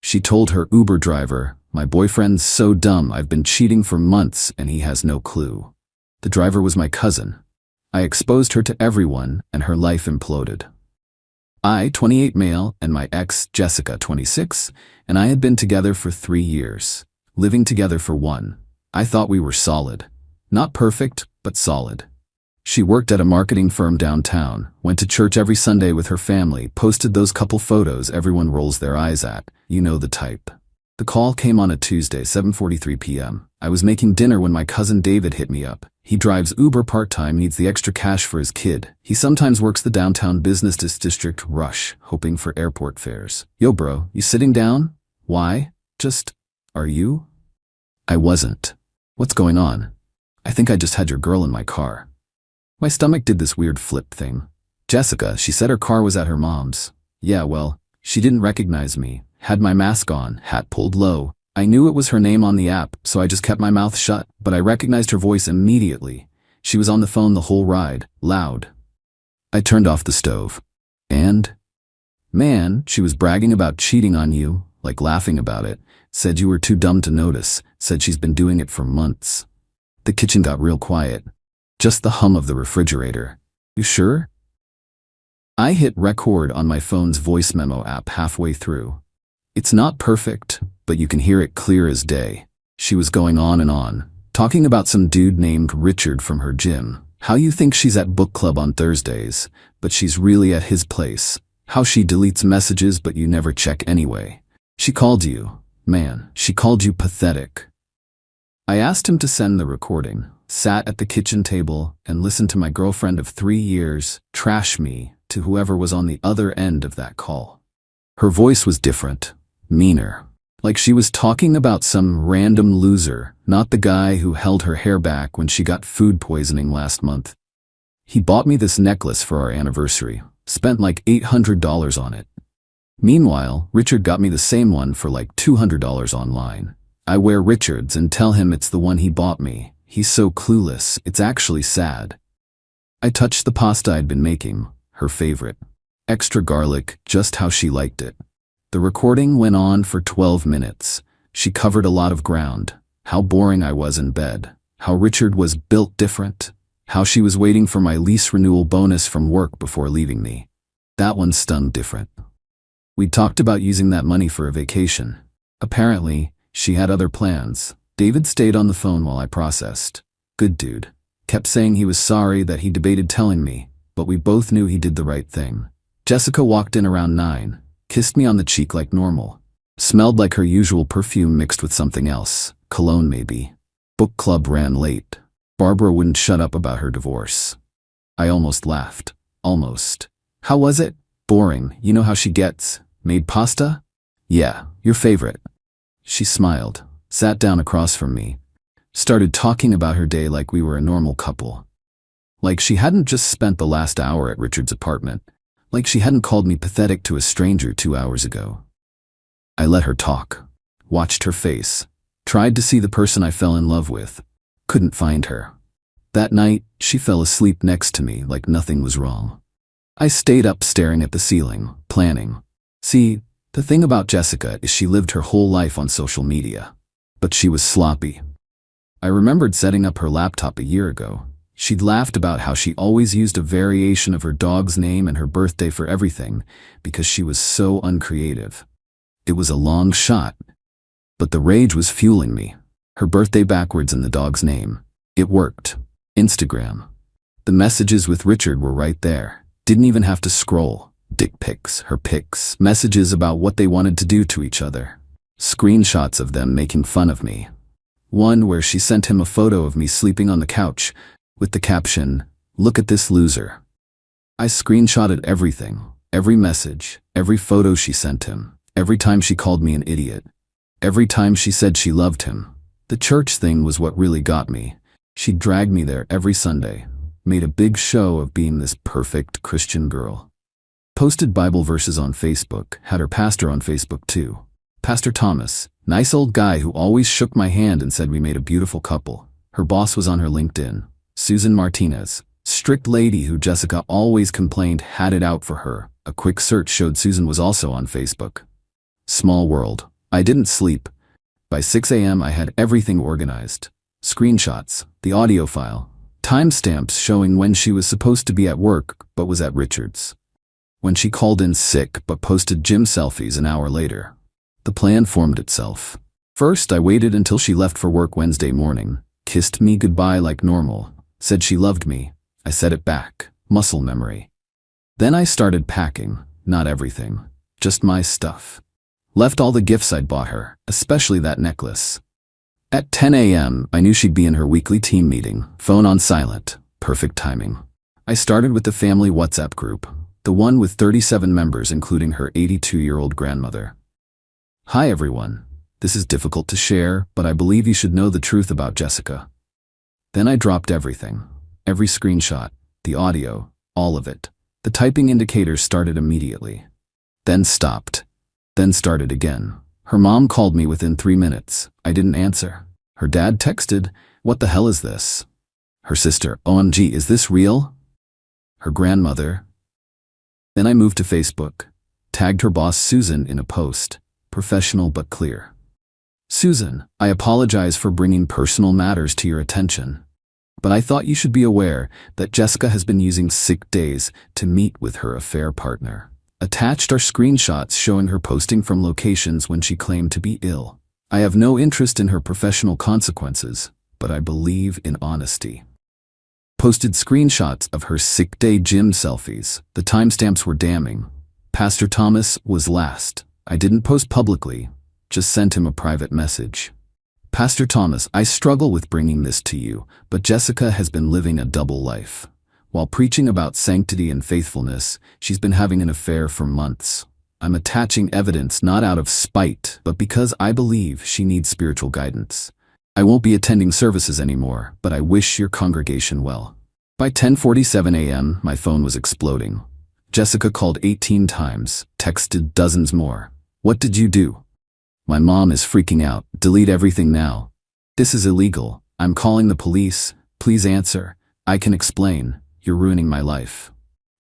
She told her Uber driver, "My boyfriend's so dumb, I've been cheating for months and he has no clue." The driver was my cousin. I exposed her to everyone and her life imploded. I, 28 male, and my ex, Jessica, 26, and I had been together for 3 years, living together for 1. I thought we were solid. Not perfect, but solid. She worked at a marketing firm downtown, went to church every Sunday with her family, posted those couple photos everyone rolls their eyes at. You know the type. The call came on a Tuesday, 7:43 p.m. I was making dinner when my cousin David hit me up. He drives Uber part-time, needs the extra cash for his kid. He sometimes works the downtown business district rush, hoping for airport fares. "Yo bro, you sitting down?" "Why? Are you?" I wasn't. "What's going on?" "I think I just had your girl in my car." My stomach did this weird flip thing. "Jessica, she said her car was at her mom's." "Yeah, well, she didn't recognize me. Had my mask on, hat pulled low. I knew it was her name on the app, so I just kept my mouth shut, but I recognized her voice immediately. She was on the phone the whole ride, loud." I turned off the stove. "And?" "Man, she was bragging about cheating on you, like laughing about it. Said you were too dumb to notice, said she's been doing it for months." The kitchen got real quiet. Just the hum of the refrigerator. "You sure?" I hit record on my phone's voice memo app halfway through. It's not perfect, but you can hear it clear as day. She was going on and on, talking about some dude named Richard from her gym. How you think she's at book club on Thursdays, but she's really at his place. How she deletes messages but you never check anyway. She called you. Man, she called you pathetic. I asked him to send the recording, sat at the kitchen table, and listened to my girlfriend of 3 years trash me to whoever was on the other end of that call. Her voice was different. Meaner. Like she was talking about some random loser, not the guy who held her hair back when she got food poisoning last month. "He bought me this necklace for our anniversary. Spent like $800 on it. Meanwhile, Richard got me the same one for like $200 online. I wear Richard's and tell him it's the one he bought me. He's so clueless, it's actually sad." I touched the pasta I'd been making, her favorite. Extra garlic, just how she liked it. The recording went on for 12 minutes. She covered a lot of ground. How boring I was in bed. How Richard was built different. How she was waiting for my lease renewal bonus from work before leaving me. That one stung different. We talked about using that money for a vacation. Apparently, she had other plans. David stayed on the phone while I processed. Good dude. Kept saying he was sorry that he debated telling me, but we both knew he did the right thing. Jessica walked in around 9. Kissed me on the cheek like normal. Smelled like her usual perfume mixed with something else. Cologne maybe. Book club ran late. Barbara wouldn't shut up about her divorce. I almost laughed. Almost. "How was it?" "Boring. You know how she gets. Made pasta?" "Yeah, your favorite." She smiled, sat down across from me, started talking about her day like we were a normal couple. Like she hadn't just spent the last hour at Richard's apartment. Like she hadn't called me pathetic to a stranger 2 hours ago. I let her talk. Watched her face. Tried to see the person I fell in love with. Couldn't find her. That night, she fell asleep next to me like nothing was wrong. I stayed up staring at the ceiling, planning. See, the thing about Jessica is she lived her whole life on social media. But she was sloppy. I remembered setting up her laptop a year ago. She'd laughed about how she always used a variation of her dog's name and her birthday for everything because she was so uncreative. It was a long shot. But the rage was fueling me. Her birthday backwards and the dog's name. It worked. Instagram. The messages with Richard were right there. Didn't even have to scroll. Dick pics, her pics, messages about what they wanted to do to each other. Screenshots of them making fun of me. One where she sent him a photo of me sleeping on the couch, with the caption, "Look at this loser." I screenshotted everything, every message, every photo she sent him, every time she called me an idiot, every time she said she loved him. The church thing was what really got me. She dragged me there every Sunday, made a big show of being this perfect Christian girl. Posted Bible verses on Facebook, had her pastor on Facebook too. Pastor Thomas, nice old guy who always shook my hand and said we made a beautiful couple. Her boss was on her LinkedIn. Susan Martinez, strict lady who Jessica always complained had it out for her. A quick search showed Susan was also on Facebook. Small world, I didn't sleep. By 6 a.m. I had everything organized. Screenshots, the audio file, timestamps showing when she was supposed to be at work but was at Richard's. When she called in sick but posted gym selfies an hour later. The plan formed itself. First, I waited until she left for work Wednesday morning, kissed me goodbye like normal, said she loved me. I said it back, muscle memory. Then I started packing, not everything, just my stuff. Left all the gifts I'd bought her, especially that necklace. At 10 a.m., I knew she'd be in her weekly team meeting, phone on silent, perfect timing. I started with the family WhatsApp group, the one with 37 members including her 82-year-old grandmother. Hi everyone. This is difficult to share, but I believe you should know the truth about Jessica. Then I dropped everything. Every screenshot, the audio, all of it. The typing indicators started immediately. Then stopped. Then started again. Her mom called me within 3 minutes. I didn't answer. Her dad texted, "What the hell is this?" Her sister, "OMG, is this real?" Her grandmother. Then I moved to Facebook. Tagged her boss Susan in a post. Professional but clear. "Susan, I apologize for bringing personal matters to your attention. But I thought you should be aware that Jessica has been using sick days to meet with her affair partner. Attached are screenshots showing her posting from locations when she claimed to be ill. I have no interest in her professional consequences, but I believe in honesty." Posted screenshots of her sick day gym selfies. The timestamps were damning. Pastor Thomas was last. I didn't post publicly, just sent him a private message. "Pastor Thomas, I struggle with bringing this to you, but Jessica has been living a double life. While preaching about sanctity and faithfulness, she's been having an affair for months. I'm attaching evidence not out of spite, but because I believe she needs spiritual guidance. I won't be attending services anymore, but I wish your congregation well." By 10:47 a.m., my phone was exploding. Jessica called 18 times, texted dozens more. "What did you do?" "My mom is freaking out. Delete everything now." "This is illegal. I'm calling the police. Please answer. I can explain. You're ruining my life."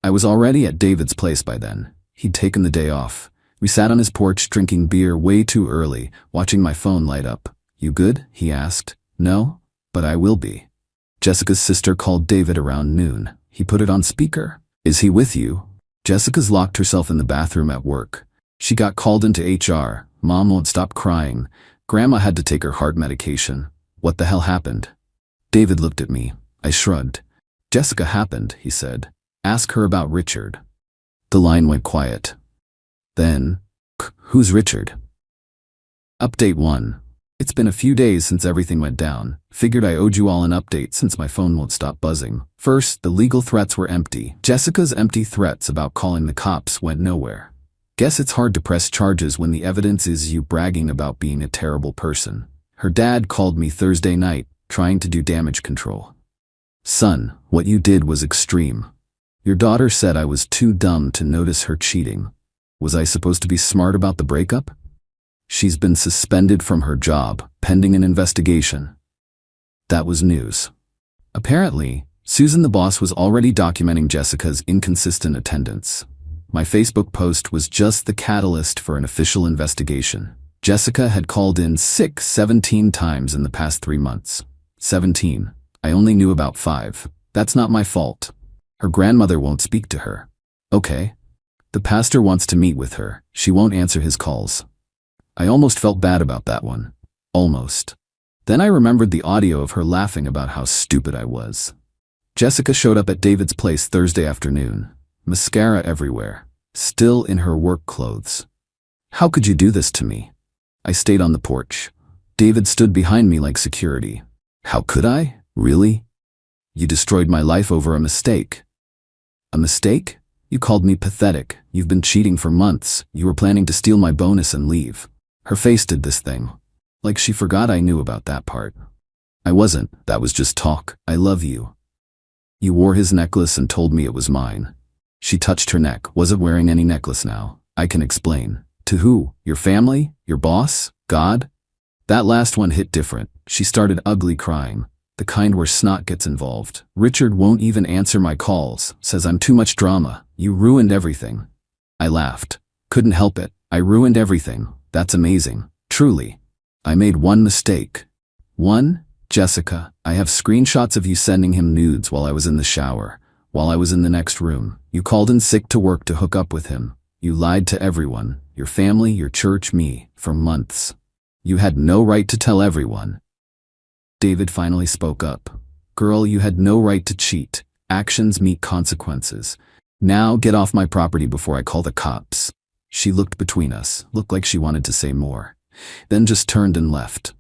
I was already at David's place by then. He'd taken the day off. We sat on his porch drinking beer way too early, watching my phone light up. "You good?" he asked. "No, but I will be." Jessica's sister called David around noon. He put it on speaker. "Is he with you?" Jessica's locked herself in the bathroom at work. She got called into HR. Mom won't stop crying. Grandma had to take her heart medication. What the hell happened? David looked at me. I shrugged. "Jessica happened," he said. "Ask her about Richard." The line went quiet. Then, "Who's Richard?" Update 1. It's been a few days since everything went down. Figured I owed you all an update since my phone won't stop buzzing. First, the legal threats were empty. Jessica's empty threats about calling the cops went nowhere. Guess it's hard to press charges when the evidence is you bragging about being a terrible person. Her dad called me Thursday night, trying to do damage control. "Son, what you did was extreme. Your daughter said I was too dumb to notice her cheating. Was I supposed to be smart about the breakup? She's been suspended from her job, pending an investigation." That was news. Apparently, Susan the boss was already documenting Jessica's inconsistent attendance. My Facebook post was just the catalyst for an official investigation. Jessica had called in sick 17 times in the past 3 months. 17. I only knew about 5. That's not my fault. Her grandmother won't speak to her. Okay. The pastor wants to meet with her. She won't answer his calls. I almost felt bad about that one. Almost. Then I remembered the audio of her laughing about how stupid I was. Jessica showed up at David's place Thursday afternoon. Mascara everywhere. Still in her work clothes. "How could you do this to me?" I stayed on the porch. David stood behind me like security. "How could I? Really? You destroyed my life over a mistake." "A mistake? You called me pathetic. You've been cheating for months. You were planning to steal my bonus and leave." Her face did this thing. Like she forgot I knew about that part. "I wasn't. That was just talk. I love you. You wore his necklace and told me it was mine." She touched her neck. "Wasn't wearing any necklace now. I can explain." "To who? Your family? Your boss? God?" That last one hit different. She started ugly crying. The kind where snot gets involved. "Richard won't even answer my calls. Says I'm too much drama. You ruined everything." I laughed. Couldn't help it. I ruined everything. That's amazing. Truly. I made one mistake. One, Jessica, I have screenshots of you sending him nudes while I was in the shower. While I was in the next room, you called in sick to work to hook up with him. You lied to everyone, your family, your church, me, for months. You had no right to tell everyone. David finally spoke up. Girl, you had no right to cheat. Actions meet consequences. Now get off my property before I call the cops. She looked between us, looked like she wanted to say more, then just turned and left.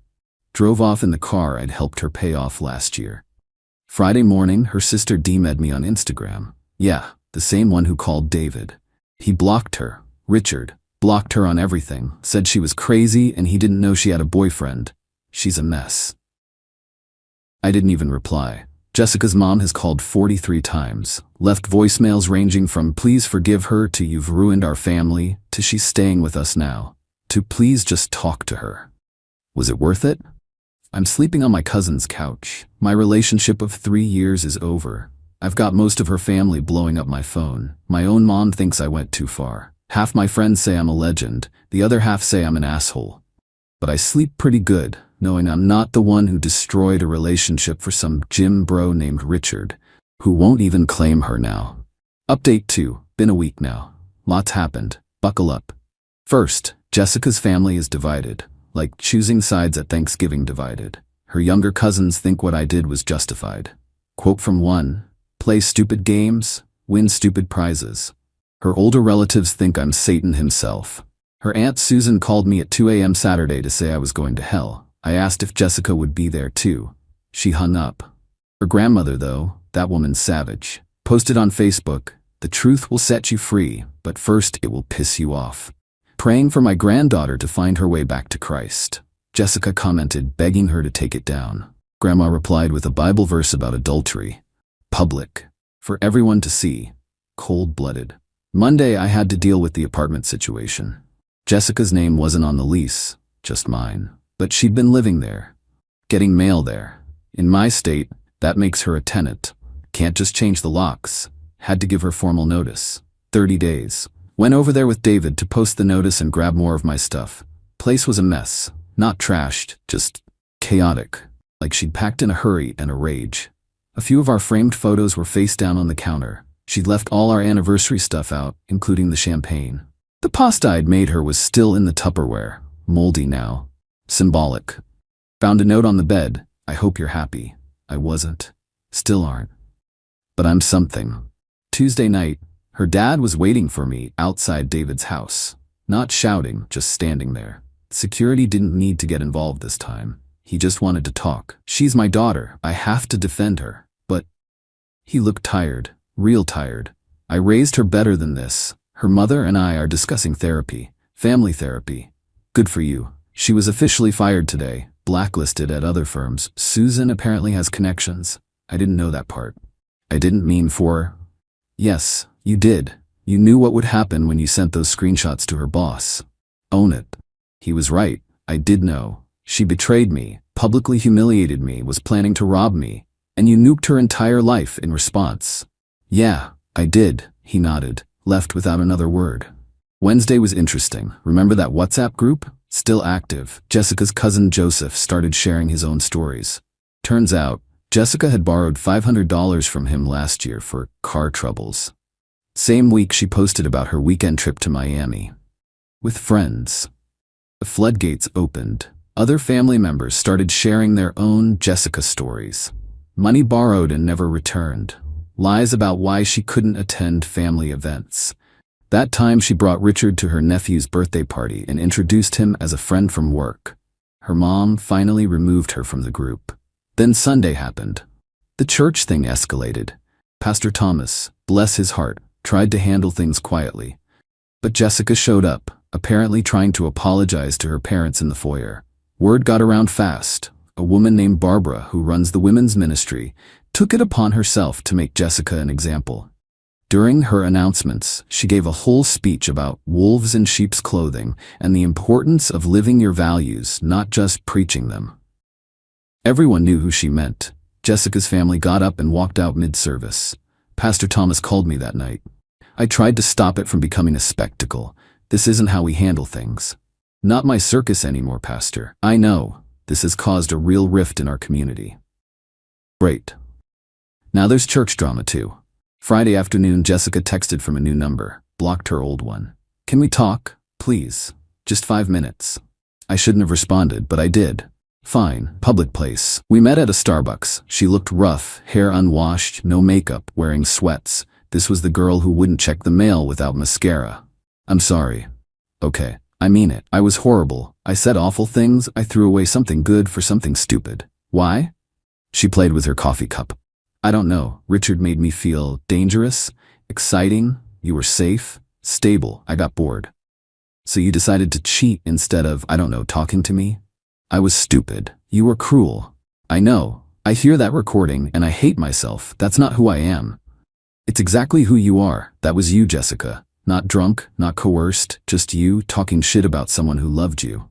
Drove off in the car I'd helped her pay off last year. Friday morning, her sister DM'd me on Instagram. Yeah, the same one who called David. He blocked her. Richard blocked her on everything, said she was crazy and he didn't know she had a boyfriend. She's a mess. I didn't even reply. Jessica's mom has called 43 times, left voicemails ranging from please forgive her to you've ruined our family to she's staying with us now, to please just talk to her. Was it worth it? I'm sleeping on my cousin's couch. My relationship of 3 years is over. I've got most of her family blowing up my phone. My own mom thinks I went too far. Half my friends say I'm a legend, the other half say I'm an asshole. But I sleep pretty good, knowing I'm not the one who destroyed a relationship for some gym bro named Richard, who won't even claim her now. Update 2. Been a week now. Lots happened. Buckle up. First, Jessica's family is divided, like choosing sides at Thanksgiving divided. Her younger cousins think what I did was justified. Quote from one, play stupid games, win stupid prizes. Her older relatives think I'm Satan himself. Her Aunt Susan called me at 2 a.m. Saturday to say I was going to hell. I asked if Jessica would be there too. She hung up. Her grandmother, though, that woman's savage, posted on Facebook, the truth will set you free, but first it will piss you off. Praying for my granddaughter to find her way back to Christ. Jessica commented, begging her to take it down. Grandma replied with a Bible verse about adultery. Public. For everyone to see. Cold-blooded. Monday I had to deal with the apartment situation. Jessica's name wasn't on the lease, just mine. But she'd been living there. Getting mail there. In my state, that makes her a tenant. Can't just change the locks. Had to give her formal notice. 30 days. Went over there with David to post the notice and grab more of my stuff. Place was a mess. Not trashed, just chaotic. Like she'd packed in a hurry and a rage. A few of our framed photos were face down on the counter. She'd left all our anniversary stuff out, including the champagne. The pasta I'd made her was still in the Tupperware. Moldy now. Symbolic. Found a note on the bed. I hope you're happy. I wasn't. Still aren't. But I'm something. Tuesday night, her dad was waiting for me outside David's house. Not shouting, just standing there. Security didn't need to get involved this time. He just wanted to talk. She's my daughter. I have to defend her. But he looked tired. Real tired. I raised her better than this. Her mother and I are discussing therapy. Family therapy. Good for you. She was officially fired today. Blacklisted at other firms. Susan apparently has connections. I didn't know that part. I didn't mean for... Yes, you did. You knew what would happen when you sent those screenshots to her boss. Own it. He was right. I did know. She betrayed me, publicly humiliated me, was planning to rob me, and you nuked her entire life in response. Yeah, I did, he nodded, left without another word. Wednesday was interesting. Remember that WhatsApp group? Still active. Jessica's cousin Joseph started sharing his own stories. Turns out, Jessica had borrowed $500 from him last year for car troubles. Same week she posted about her weekend trip to Miami. With friends. The floodgates opened. Other family members started sharing their own Jessica stories. Money borrowed and never returned. Lies about why she couldn't attend family events. That time she brought Richard to her nephew's birthday party and introduced him as a friend from work. Her mom finally removed her from the group. Then Sunday happened. The church thing escalated. Pastor Thomas, bless his heart, tried to handle things quietly. But Jessica showed up, apparently trying to apologize to her parents in the foyer. Word got around fast. A woman named Barbara, who runs the women's ministry, took it upon herself to make Jessica an example. During her announcements, she gave a whole speech about wolves in sheep's clothing and the importance of living your values, not just preaching them. Everyone knew who she meant. Jessica's family got up and walked out mid-service. Pastor Thomas called me that night. I tried to stop it from becoming a spectacle. This isn't how we handle things. Not my circus anymore, Pastor. I know. This has caused a real rift in our community. Great. Now there's church drama too. Friday afternoon, Jessica texted from a new number, blocked her old one. Can we talk, please? Just 5 minutes. I shouldn't have responded, but I did. Fine, public place. We met at a Starbucks. She looked rough, hair unwashed, no makeup, wearing sweats. This was the girl who wouldn't check the mail without mascara. I'm sorry. Okay, I mean it. I was horrible. I said awful things. I threw away something good for something stupid. Why? She played with her coffee cup. I don't know. Richard made me feel dangerous, exciting. You were safe, stable. I got bored. So you decided to cheat instead of, I don't know, talking to me? I was stupid. You were cruel. I know. I hear that recording and I hate myself. That's not who I am. It's exactly who you are. That was you, Jessica. Not drunk, not coerced, just you talking shit about someone who loved you.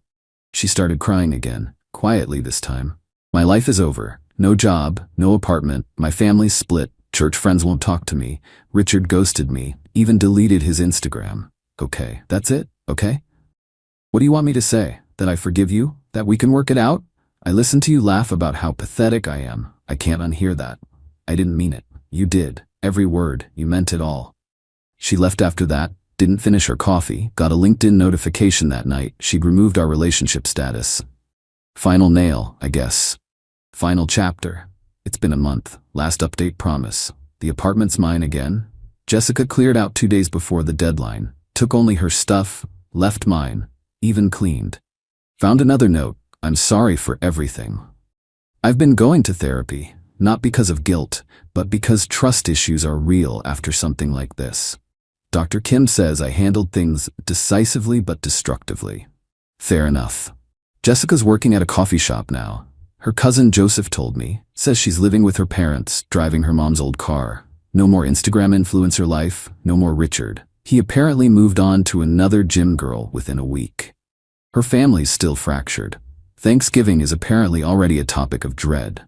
She started crying again, quietly this time. My life is over. No job, no apartment, my family's split, church friends won't talk to me, Richard ghosted me, even deleted his Instagram. Okay, that's it? Okay? What do you want me to say? That I forgive you? That we can work it out? I listened to you laugh about how pathetic I am. I can't unhear that. I didn't mean it. You did. Every word. You meant it all. She left after that, didn't finish her coffee, got a LinkedIn notification that night. She'd removed our relationship status. Final nail, I guess. Final chapter. It's been a month. Last update promise. The apartment's mine again. Jessica cleared out 2 days before the deadline. Took only her stuff, left mine, even cleaned. Found another note. I'm sorry for everything. I've been going to therapy, not because of guilt, but because trust issues are real after something like this. Dr. Kim says I handled things decisively but destructively. Fair enough. Jessica's working at a coffee shop now. Her cousin Joseph told me, says she's living with her parents, driving her mom's old car. No more Instagram influencer life, no more Richard. He apparently moved on to another gym girl within a week. Her family's still fractured. Thanksgiving is apparently already a topic of dread.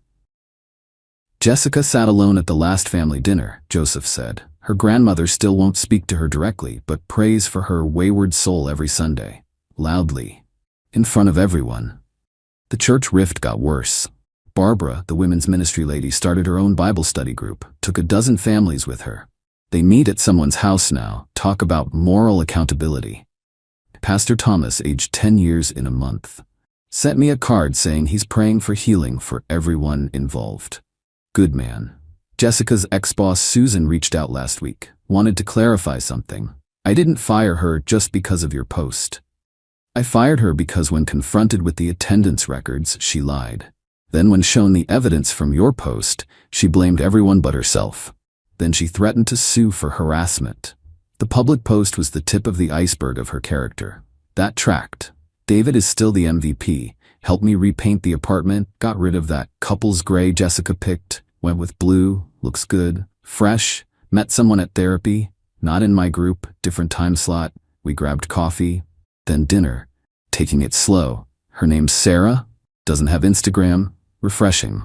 Jessica sat alone at the last family dinner, Joseph said. Her grandmother still won't speak to her directly, but prays for her wayward soul every Sunday. Loudly. In front of everyone. The church rift got worse. Barbara, the women's ministry lady, started her own Bible study group, took a dozen families with her. They meet at someone's house now, talk about moral accountability. Pastor Thomas, aged 10 years in a month, sent me a card saying he's praying for healing for everyone involved. Good man. Jessica's ex-boss Susan reached out last week, wanted to clarify something. I didn't fire her just because of your post. I fired her because when confronted with the attendance records, she lied. Then when shown the evidence from your post, she blamed everyone but herself. Then she threatened to sue for harassment. The public post was the tip of the iceberg of her character. That tracked. David is still the MVP. Helped me repaint the apartment, got rid of that couple's gray Jessica picked, went with blue, looks good, fresh, met someone at therapy, not in my group, different time slot. We grabbed coffee, then dinner. Taking it slow. Her name's Sarah, doesn't have Instagram, refreshing.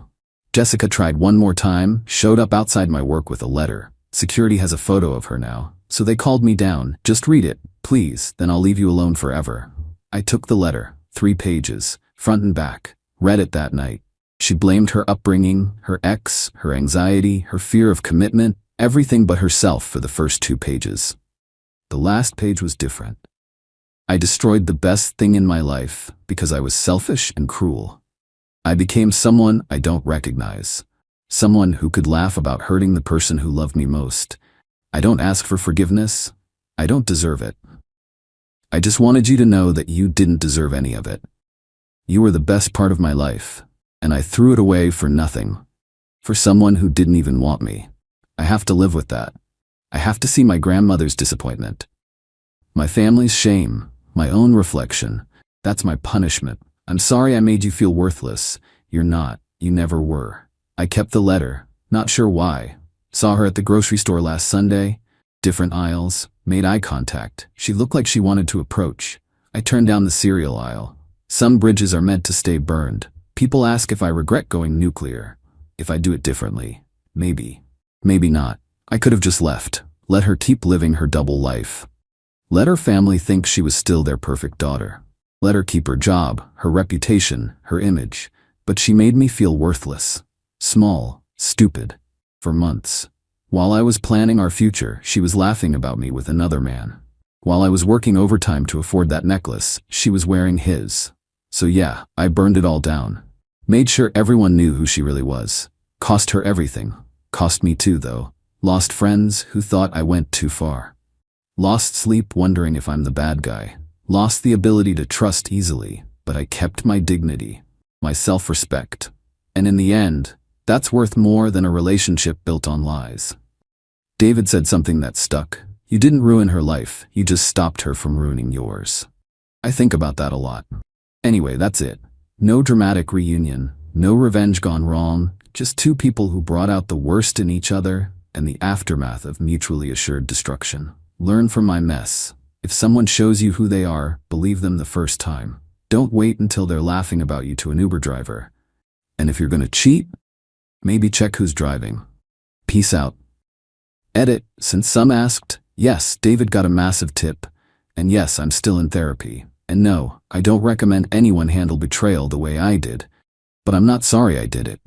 Jessica tried one more time, showed up outside my work with a letter. Security has a photo of her now, so they called me down. Just read it, please, then I'll leave you alone forever. I took the letter, 3 pages, front and back, read it that night. She blamed her upbringing, her ex, her anxiety, her fear of commitment, everything but herself for the first 2 pages. The last page was different. I destroyed the best thing in my life because I was selfish and cruel. I became someone I don't recognize. Someone who could laugh about hurting the person who loved me most. I don't ask for forgiveness. I don't deserve it. I just wanted you to know that you didn't deserve any of it. You were the best part of my life, and I threw it away for nothing. For someone who didn't even want me. I have to live with that. I have to see my grandmother's disappointment. My family's shame. My own reflection. That's my punishment. I'm sorry I made you feel worthless. You're not. You never were. I kept the letter. Not sure why. Saw her at the grocery store last Sunday. Different aisles. Made eye contact. She looked like she wanted to approach. I turned down the cereal aisle. Some bridges are meant to stay burned. People ask if I regret going nuclear. If I do it differently. Maybe. Maybe not. I could have just left. Let her keep living her double life. Let her family think she was still their perfect daughter. Let her keep her job, her reputation, her image, but she made me feel worthless, small, stupid, for months. While I was planning our future, she was laughing about me with another man. While I was working overtime to afford that necklace, she was wearing his. So yeah, I burned it all down. Made sure everyone knew who she really was. Cost her everything. Cost me too, though. Lost friends who thought I went too far. Lost sleep wondering if I'm the bad guy. Lost the ability to trust easily, but I kept my dignity, my self-respect. And in the end, that's worth more than a relationship built on lies. David said something that stuck. You didn't ruin her life, you just stopped her from ruining yours. I think about that a lot. Anyway, that's it. No dramatic reunion, no revenge gone wrong, just two people who brought out the worst in each other and the aftermath of mutually assured destruction. Learn from my mess. If someone shows you who they are, believe them the first time. Don't wait until they're laughing about you to an Uber driver. And if you're gonna cheat, maybe check who's driving. Peace out. Edit, since some asked, yes, David got a massive tip. And yes, I'm still in therapy. And no, I don't recommend anyone handle betrayal the way I did. But I'm not sorry I did it.